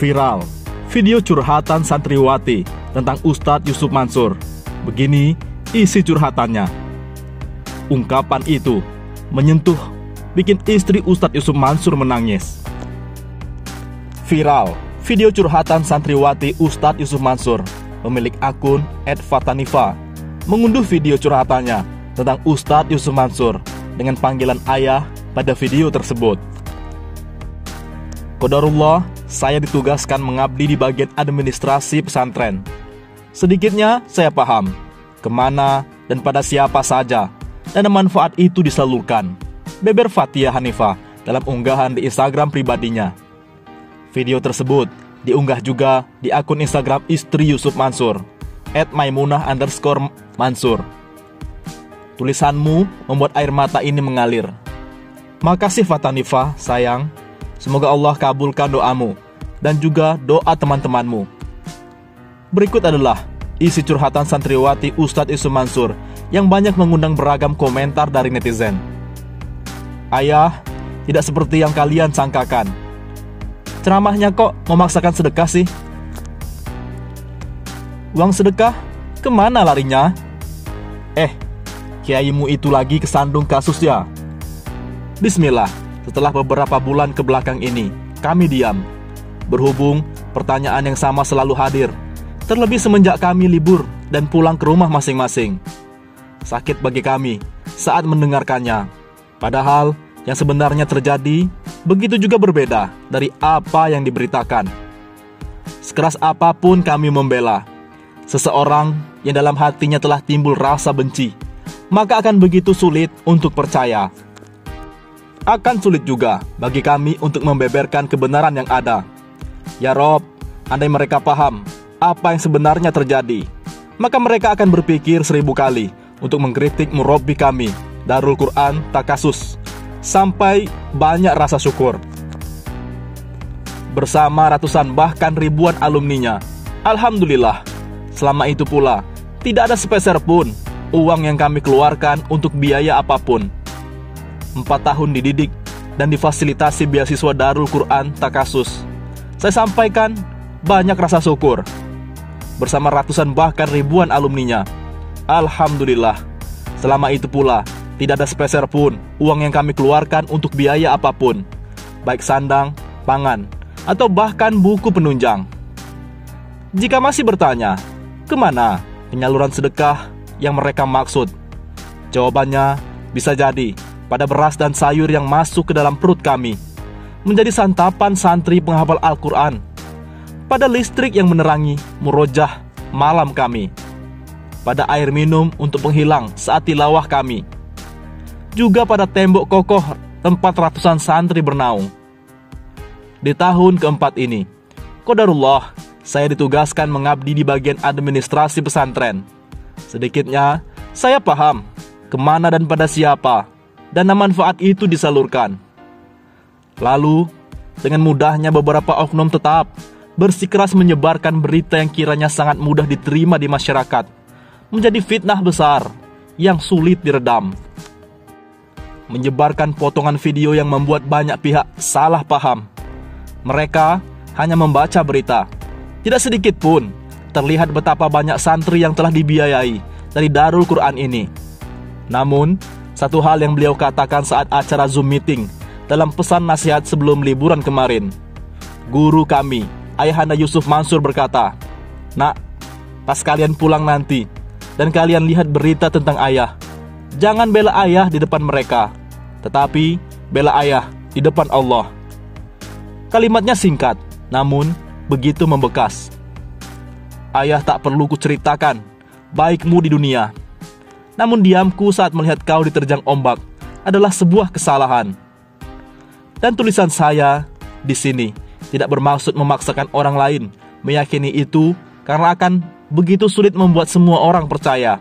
Viral video curhatan santriwati tentang Ustadz Yusuf Mansur. Begini isi curhatannya. Ungkapan itu menyentuh, bikin istri Ustadz Yusuf Mansur menangis. Viral video curhatan santriwati Ustadz Yusuf Mansur. Pemilik akun @fatanifa mengunduh video curhatannya tentang Ustadz Yusuf Mansur dengan panggilan ayah pada video tersebut. Qadarullah, saya ditugaskan mengabdi di bagian administrasi pesantren. Sedikitnya saya paham kemana dan pada siapa saja dana manfaat itu disalurkan, beber Fathia Hanifah dalam unggahan di Instagram pribadinya. Video tersebut diunggah juga di akun Instagram istri Yusuf Mansur @maimunah_mansur. Tulisanmu membuat air mata ini mengalir. Makasih Fatanifah, sayang. Semoga Allah kabulkan doamu dan juga doa teman-temanmu. Berikut adalah isi curhatan santriwati Ustadz Yusuf Mansur yang banyak mengundang beragam komentar dari netizen. Ayah, tidak seperti yang kalian sangkakan. Ceramahnya kok memaksakan sedekah sih? Uang sedekah? Kemana larinya? Kiaimu itu lagi kesandung kasus ya? Bismillah, setelah beberapa bulan ke belakang ini, kami diam. Berhubung pertanyaan yang sama selalu hadir, terlebih semenjak kami libur dan pulang ke rumah masing-masing. Sakit bagi kami saat mendengarkannya. Padahal yang sebenarnya terjadi begitu juga berbeda dari apa yang diberitakan. Sekeras apapun kami membela seseorang yang dalam hatinya telah timbul rasa benci, maka akan begitu sulit untuk percaya. Akan sulit juga bagi kami untuk membeberkan kebenaran yang ada. Ya Rob, andai mereka paham apa yang sebenarnya terjadi, maka mereka akan berpikir 1000 kali untuk mengkritik murabbi kami, Darul Quran Takasus, sampai banyak rasa syukur. Bersama ratusan bahkan ribuan alumninya, alhamdulillah, selama itu pula tidak ada sepeser pun uang yang kami keluarkan untuk biaya apapun. 4 tahun dididik dan difasilitasi beasiswa Darul Quran Takasus. Saya sampaikan banyak rasa syukur. Bersama ratusan bahkan ribuan alumninya, alhamdulillah, selama itu pula tidak ada sepeser pun uang yang kami keluarkan untuk biaya apapun, baik sandang, pangan, atau bahkan buku penunjang. Jika masih bertanya, kemana penyaluran sedekah yang mereka maksud? Jawabannya bisa jadi pada beras dan sayur yang masuk ke dalam perut kami, menjadi santapan santri penghafal Al-Quran, pada listrik yang menerangi murojah malam kami, pada air minum untuk penghilang saat tilawah kami, juga pada tembok kokoh tempat ratusan santri bernaung. Di tahun keempat ini, qadarullah, saya ditugaskan mengabdi di bagian administrasi pesantren. Sedikitnya, saya paham kemana dan pada siapa dana manfaat itu disalurkan. Lalu, dengan mudahnya beberapa oknum tetap bersikeras menyebarkan berita yang kiranya sangat mudah diterima di masyarakat, menjadi fitnah besar yang sulit diredam. Menyebarkan potongan video yang membuat banyak pihak salah paham. Mereka hanya membaca berita. Tidak sedikit pun terlihat betapa banyak santri yang telah dibiayai dari Darul Quran ini. Namun, satu hal yang beliau katakan saat acara Zoom meeting dalam pesan nasihat sebelum liburan kemarin. Guru kami, Ayahanda Yusuf Mansur berkata, "Nak, pas kalian pulang nanti dan kalian lihat berita tentang ayah, jangan bela ayah di depan mereka, tetapi bela ayah di depan Allah." Kalimatnya singkat, namun begitu membekas. Ayah tak perlu kuceritakan baikmu di dunia, namun diamku saat melihat kau diterjang ombak adalah sebuah kesalahan. Dan tulisan saya di sini tidak bermaksud memaksakan orang lain meyakini itu, karena akan begitu sulit membuat semua orang percaya.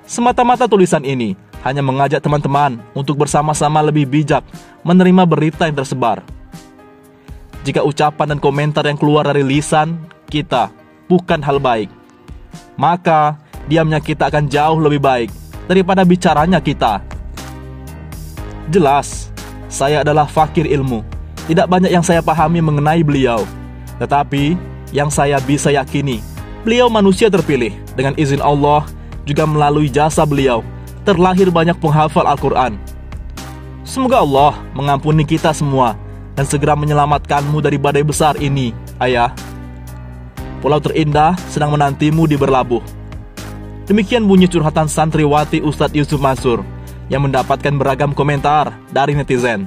Semata-mata tulisan ini hanya mengajak teman-teman untuk bersama-sama lebih bijak menerima berita yang tersebar. Jika ucapan dan komentar yang keluar dari lisan kita bukan hal baik, maka diamnya kita akan jauh lebih baik daripada bicaranya kita. Jelas, saya adalah fakir ilmu. Tidak banyak yang saya pahami mengenai beliau. Tetapi, yang saya bisa yakini, beliau manusia terpilih. Dengan izin Allah, juga melalui jasa beliau, terlahir banyak penghafal Al-Quran. Semoga Allah mengampuni kita semua dan segera menyelamatkanmu dari badai besar ini, ayah. Pulau terindah sedang menantimu di berlabuh. Demikian bunyi curhatan santriwati Ustadz Yusuf Mansur yang mendapatkan beragam komentar dari netizen.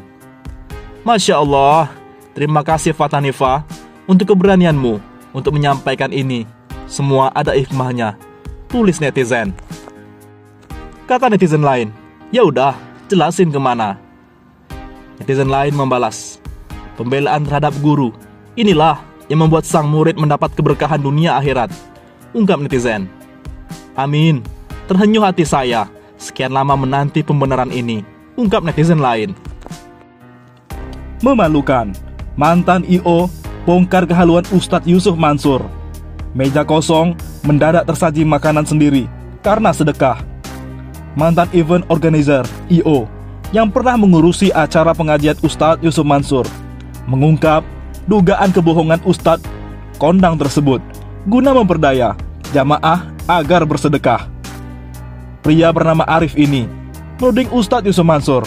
Masya Allah, terima kasih Fatanifa untuk keberanianmu untuk menyampaikan ini. Semua ada hikmahnya, tulis netizen. Kata netizen lain, ya udah, jelasin kemana. Netizen lain membalas, pembelaan terhadap guru, inilah yang membuat sang murid mendapat keberkahan dunia akhirat. Ungkap netizen. Amin, terhenyuh hati saya, sekian lama menanti pembenaran ini. Ungkap netizen lain. Memalukan, mantan I.O. bongkar kehaluan Ustadz Yusuf Mansur. Meja kosong mendadak tersaji makanan sendiri karena sedekah. Mantan event organizer I.O. yang pernah mengurusi acara pengajian Ustadz Yusuf Mansur mengungkap dugaan kebohongan Ustadz kondang tersebut guna memperdaya jamaah agar bersedekah. Pria bernama Arif ini menuding Ustadz Yusuf Mansur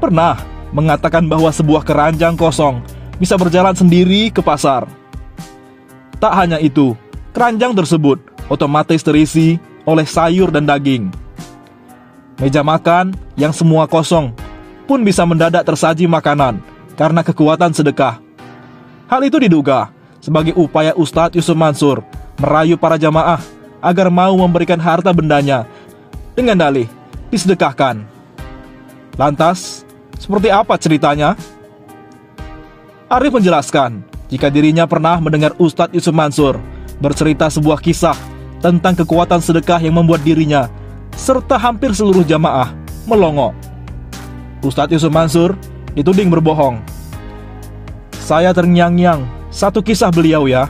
pernah mengatakan bahwa sebuah keranjang kosong bisa berjalan sendiri ke pasar. Tak hanya itu, keranjang tersebut otomatis terisi oleh sayur dan daging. Meja makan yang semua kosong pun bisa mendadak tersaji makanan karena kekuatan sedekah. Hal itu diduga sebagai upaya Ustadz Yusuf Mansur merayu para jamaah agar mau memberikan harta bendanya dengan dalih disedekahkan. Lantas, seperti apa ceritanya? Arif menjelaskan jika dirinya pernah mendengar Ustadz Yusuf Mansur bercerita sebuah kisah tentang kekuatan sedekah yang membuat dirinya serta hampir seluruh jamaah melongo. Ustadz Yusuf Mansur dituding berbohong. Saya terngiang-ngiang satu kisah beliau ya,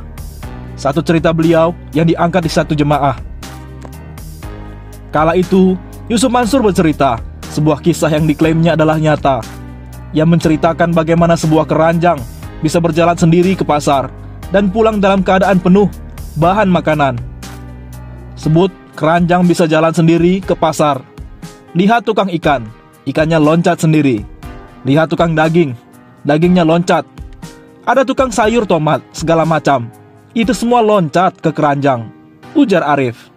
satu cerita beliau yang diangkat di satu jemaah. Kala itu, Yusuf Mansur bercerita sebuah kisah yang diklaimnya adalah nyata, yang menceritakan bagaimana sebuah keranjang bisa berjalan sendiri ke pasar dan pulang dalam keadaan penuh bahan makanan. Sebut keranjang bisa jalan sendiri ke pasar. Lihat tukang ikan, ikannya loncat sendiri. Lihat tukang daging, dagingnya loncat. Ada tukang sayur tomat, segala macam. Itu semua loncat ke keranjang, ujar Arif.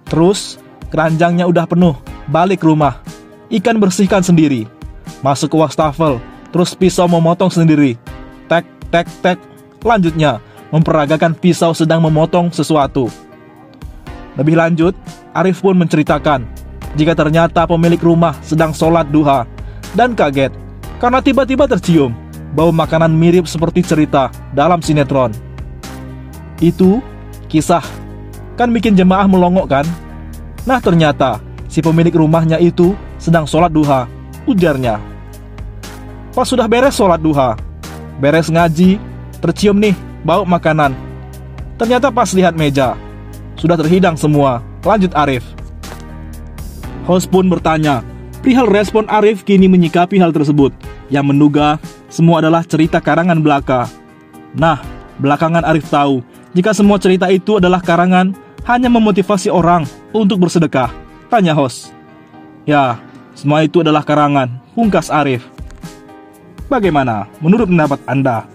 Terus, keranjangnya udah penuh, balik rumah. Ikan bersihkan sendiri. Masuk ke wastafel, terus pisau memotong sendiri. Tek, tek, tek. Lanjutnya, memperagakan pisau sedang memotong sesuatu. Lebih lanjut, Arif pun menceritakan jika ternyata pemilik rumah sedang sholat duha dan kaget karena tiba-tiba tercium bau makanan mirip seperti cerita dalam sinetron. Itu kisah, kan bikin jemaah melongo kan? Nah ternyata si pemilik rumahnya itu sedang sholat duha, ujarnya. Pas sudah beres sholat duha, beres ngaji, tercium nih bau makanan. Ternyata pas lihat meja, sudah terhidang semua, lanjut Arif. Host pun bertanya, perihal respon Arif kini menyikapi hal tersebut, yang menduga semua adalah cerita karangan belaka. Nah, belakangan Arif tahu jika semua cerita itu adalah karangan hanya memotivasi orang untuk bersedekah. Tanya host. Ya, semua itu adalah karangan, pungkas Arif. Bagaimana menurut pendapat Anda?